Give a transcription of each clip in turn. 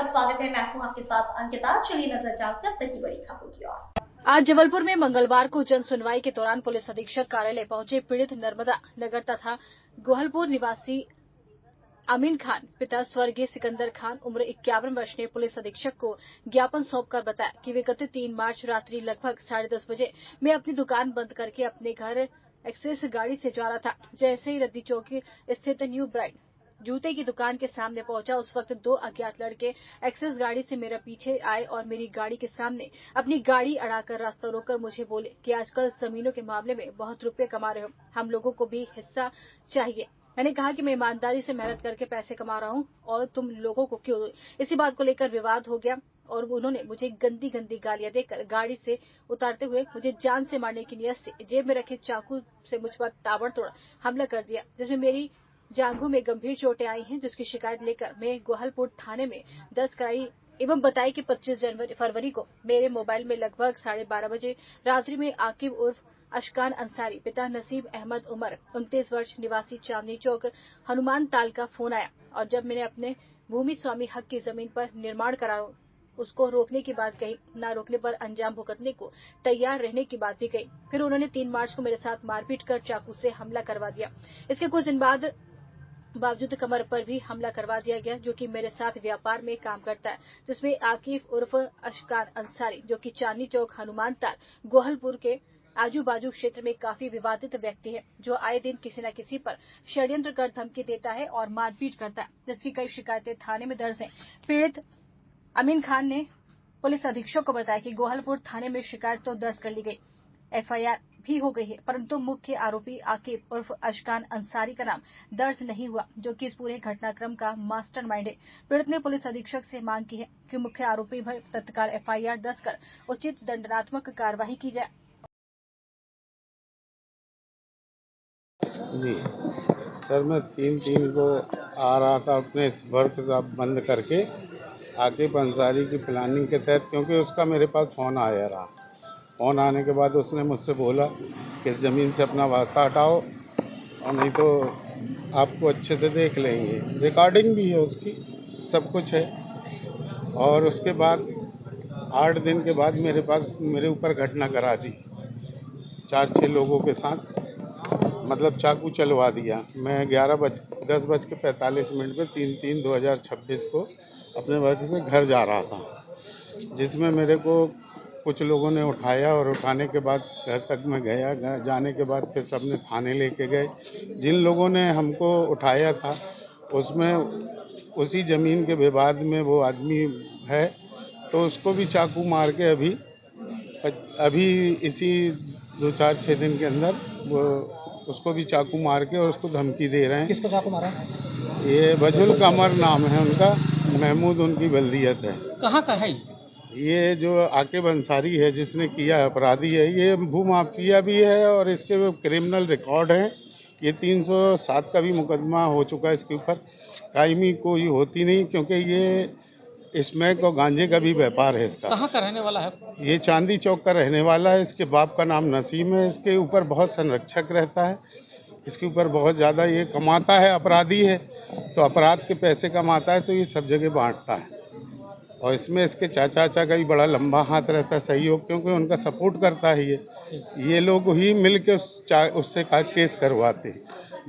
स्वागत है। मैं हूं आपके साथ अंकिता। चलिए नजर डालते हैं अब तक की बड़ी खबरों की ओर। आज जबलपुर में मंगलवार को जन सुनवाई के दौरान पुलिस अधीक्षक कार्यालय पहुंचे पीड़ित नर्मदा नगर तथा गोहलपुर निवासी अमीन खान पिता स्वर्गीय सिकंदर खान उम्र 51 वर्ष ने पुलिस अधीक्षक को ज्ञापन सौंपकर बताया कि विगत 3 मार्च रात्रि लगभग 10:30 बजे मैं अपनी दुकान बंद करके अपने घर एक्सेस गाड़ी से जा रहा था। जैसे ही रद्दी चौक स्थित न्यू ब्राइड जूते की दुकान के सामने पहुंचा, उस वक्त 2 अज्ञात लड़के एक्सेस गाड़ी से मेरे पीछे आए और मेरी गाड़ी के सामने अपनी गाड़ी अड़ाकर रास्ता रोककर मुझे बोले कि आजकल जमीनों के मामले में बहुत रुपए कमा रहे हो, हम लोगों को भी हिस्सा चाहिए। मैंने कहा कि मैं ईमानदारी से मेहनत करके पैसे कमा रहा हूं और तुम लोगों को क्यों। इसी बात को लेकर विवाद हो गया और उन्होंने मुझे गंदी गंदी गालियां देकर गाड़ी से उतारते हुए मुझे जान से मारने की नियत से जेब में रखे चाकू से मुझ पर ताबड़तोड़ हमला कर दिया, जिसमें मेरी जांघों में गंभीर चोटें आई हैं, जिसकी शिकायत लेकर मैं गोहलपुर थाने में दर्ज कराई एवं बताई कि 25 फरवरी को मेरे मोबाइल में लगभग 12:30 बजे रात्रि में आकिब उर्फ अशकान अंसारी पिता नसीब अहमद उमर 29 वर्ष निवासी चांदनी चौक हनुमान ताल का फोन आया और जब मैंने अपने भूमि स्वामी हक की जमीन पर निर्माण करा उसको रोकने की बात कही, ना रोकने पर अंजाम भुगतने को तैयार रहने की बात भी कही। फिर उन्होंने 3 मार्च को मेरे साथ मारपीट कर चाकू से हमला करवा दिया। इसके कुछ दिन बावजूद कमर पर भी हमला करवा दिया गया, जो कि मेरे साथ व्यापार में काम करता है, जिसमें आकिफ उर्फ अशकान अंसारी जो कि चांदनी चौक हनुमान ताल गोहलपुर के आजू बाजू क्षेत्र में काफी विवादित व्यक्ति है, जो आए दिन किसी न किसी पर षड्यंत्र कर धमकी देता है और मारपीट करता है, जिसकी कई शिकायतें थाने में दर्ज हैं। पीड़ित अमीन खान ने पुलिस अधीक्षक को बताया कि गोहलपुर थाने में शिकायत तो दर्ज कर ली गई, एफआईआर भी हो गई है, परंतु मुख्य आरोपी आकिब उर्फ अशकान अंसारी का नाम दर्ज नहीं हुआ, जो कि इस पूरे घटनाक्रम का मास्टरमाइंड है। पीड़ित ने पुलिस अधीक्षक से मांग की है कि मुख्य आरोपी पर तत्काल एफआईआर दर्ज कर उचित दंडात्मक कार्रवाई की जाए। जी सर, मैं 3 को आ रहा था अपने वर्क शॉप बंद करके आकिब अंसारी की प्लानिंग के तहत, क्योंकि उसका मेरे पास फ़ोन आया रहा। फ़ोन आने के बाद उसने मुझसे बोला कि ज़मीन से अपना वास्ता हटाओ और नहीं तो आपको अच्छे से देख लेंगे। रिकॉर्डिंग भी है उसकी, सब कुछ है। और उसके बाद 8 दिन के बाद मेरे ऊपर घटना करा दी 4-6 लोगों के साथ, मतलब चाकू चलवा दिया। मैं 10:45 पे 3/3/2026 को अपने वर्क से घर जा रहा था, जिसमें मेरे को कुछ लोगों ने उठाया और उठाने के बाद घर तक मैं गया। घर जाने के बाद फिर सबने थाने लेके गए। जिन लोगों ने हमको उठाया था उसमें उसी ज़मीन के विवाद में वो आदमी है, तो उसको भी चाकू मार के अभी इसी 2-4-6 दिन के अंदर वो उसको भी चाकू मार के और उसको धमकी दे रहे हैं। किसको चाकू मारा? ये बजुल कमर नाम है उनका, महमूद उनकी बल्दियत है। कहाँ का है ये जो आकिब अंसारी है जिसने किया अपराधी है, ये भूमाफिया भी है और इसके क्रिमिनल रिकॉर्ड है। ये 307 का भी मुकदमा हो चुका है इसके ऊपर। कायमी कोई होती नहीं, क्योंकि ये स्मैक और गांजे का भी व्यापार है इसका। कहाँ का रहने वाला है? ये चांदी चौक का रहने वाला है। इसके बाप का नाम नसीम है। इसके ऊपर बहुत संरक्षक रहता है। इसके ऊपर बहुत ज़्यादा ये कमाता है, अपराधी है तो अपराध के पैसे कमाता है, तो ये सब जगह बांटता है। और इसमें इसके चाचा का भी बड़ा लंबा हाथ रहता है, सहयोग, क्योंकि उनका सपोर्ट करता है। ये लोग ही मिल के उससे केस करवाते हैं।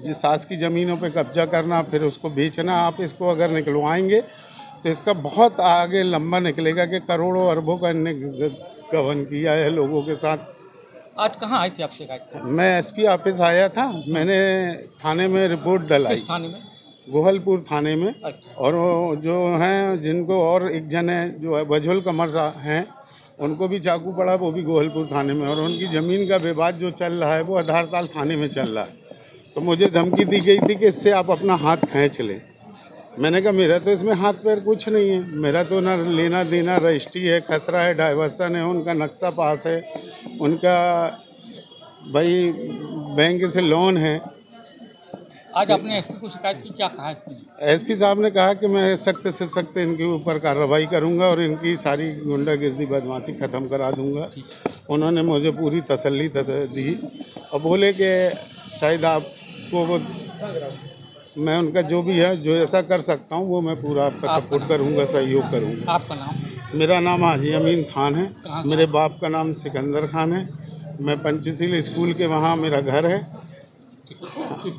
जिस सास की ज़मीनों पे कब्जा करना, फिर उसको बेचना। आप इसको अगर निकलवाएंगे तो इसका बहुत आगे लंबा निकलेगा कि करोड़ों अरबों का इन्हें गबन किया है लोगों के साथ। आज कहाँ आई थी आप शिकायत? मैं एसपी ऑफिस आया था। मैंने थाने में रिपोर्ट डलाई। किस थाने में? गोहलपुर थाने में। अच्छा। और जो हैं जिनको और एक जन है जो बजुल कमर हैं, उनको भी चाकू पड़ा, वो भी गोहलपुर थाने में। और उनकी ज़मीन का विवाद जो चल रहा है वो आधारताल थाने में चल रहा है। तो मुझे धमकी दी गई थी कि इससे आप अपना हाथ खींच लें। मैंने कहा मेरा तो इसमें हाथ पैर कुछ नहीं है, मेरा तो ना लेना देना, रजिस्ट्री है, खसरा है, डाइवर्सन है, उनका नक्शा पास है, उनका भाई बैंक से लोन है। आज आपने एसपी को शिकायत की, क्या कहा? एसपी साहब ने कहा कि मैं सख्त से सख्त इनके ऊपर कार्रवाई करूंगा और इनकी सारी गुंडागिर्दी बदमाशी ख़त्म करा दूंगा। उन्होंने मुझे पूरी तसल्ली दी और बोले कि शायद आपको वो मैं उनका जो भी है, जो ऐसा कर सकता हूँ वो मैं पूरा आपका आपका सपोर्ट नाम? करूँगा, सहयोग करूँगा। आपका नाम? मेरा नाम हाजी अमीन खान है। कहाँ? मेरे बाप का नाम सिकंदर खान है। मैं पंचशील स्कूल के वहाँ मेरा घर है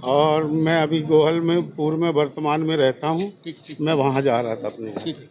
और मैं अभी गोहल में पूर्व में वर्तमान में रहता हूँ। ठीक। मैं वहाँ जा रहा था अपने। ठीक।